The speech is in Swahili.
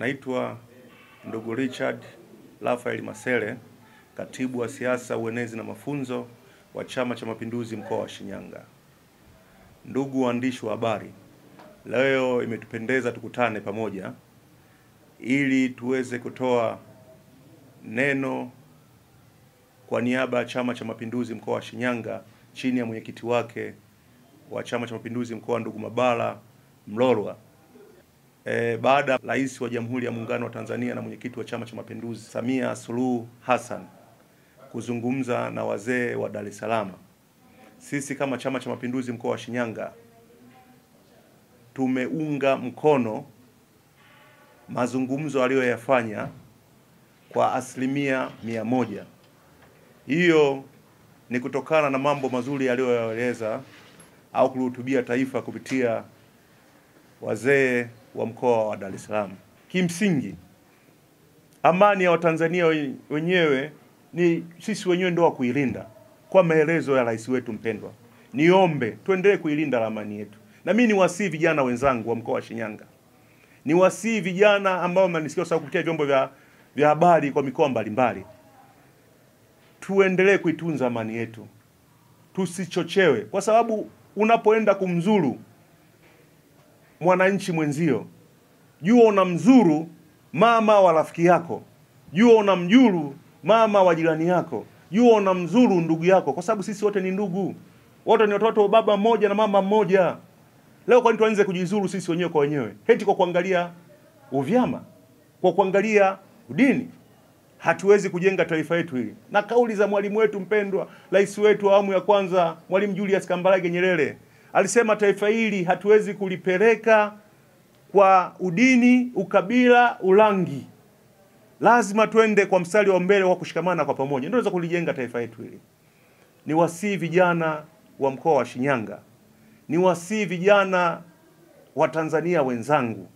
Naitwa ndugu Richard Rafael Masele, katibu wa siasa, uenezi na mafunzo wa Chama cha Mapinduzi mkoa wa Shinyanga. Ndugu waandishi wa habari, leo imetupendeza tukutane pamoja ili tuweze kutoa neno kwa niaba ya Chama cha Mapinduzi mkoa wa Shinyanga chini ya mwenyekiti wake wa Chama cha Mapinduzi mkoa ndugu Mabala Mlolwa. Baada ya Rais wa Jamhuri ya Muungano wa Tanzania na mwenyekiti wa Chama cha Mapinduzi Samia Suluhu Hassan kuzungumza na wazee wa Dar es Salaam, sisi kama Chama cha Mapinduzi mkoa wa Shinyanga tumeunga mkono mazungumzo aliyoyafanya kwa 100%. Hiyo ni kutokana na mambo mazuri aliyoyaeleza au kuhutubia taifa kupitia wazee wa mkoa wa Dar es Salaam. Kimsingi, amani ya Watanzania wenyewe ni sisi wenyewe ndio wa kuilinda. Kwa maelezo ya rais wetu mpendwa, niombe tuendelee kuilinda amani yetu. Na mimi niwasihi vijana wenzangu wa mkoa wa Shinyanga, niwasihi vijana ambao mnanisikia sasa kupitia vyombo vya habari kwa mikoa mbalimbali, tuendelee kuitunza amani yetu, tusichochewe, kwa sababu unapoenda kumzuru mwananchi mwenzio, jua unamzuru mama wa rafiki yako, jua unamjuru mama wa jirani yako, jua unamzuru ndugu yako, kwa sababu sisi wote ni ndugu, wote ni watoto wa baba mmoja na mama mmoja. Leo kwa nini tuanze kujizuru sisi wenyewe kwa wenyewe? Heti kwa kuangalia uvyama, kwa kuangalia udini? Hatuwezi kujenga taifa letu hili. Na kauli za mwalimu wetu mpendwa, rais wetu wa awamu ya kwanza, Mwalimu Julius Kambarage Nyerere, alisema taifa hili hatuwezi kulipeleka kwa udini, ukabila, ulangi. Lazima twende kwa mstari wa mbele wa kushikamana kwa pamoja, ndio tunaweza kulijenga taifa letu hili. Ni wasii vijana wa mkoa wa Shinyanga, ni wasii vijana wa Tanzania wenzangu,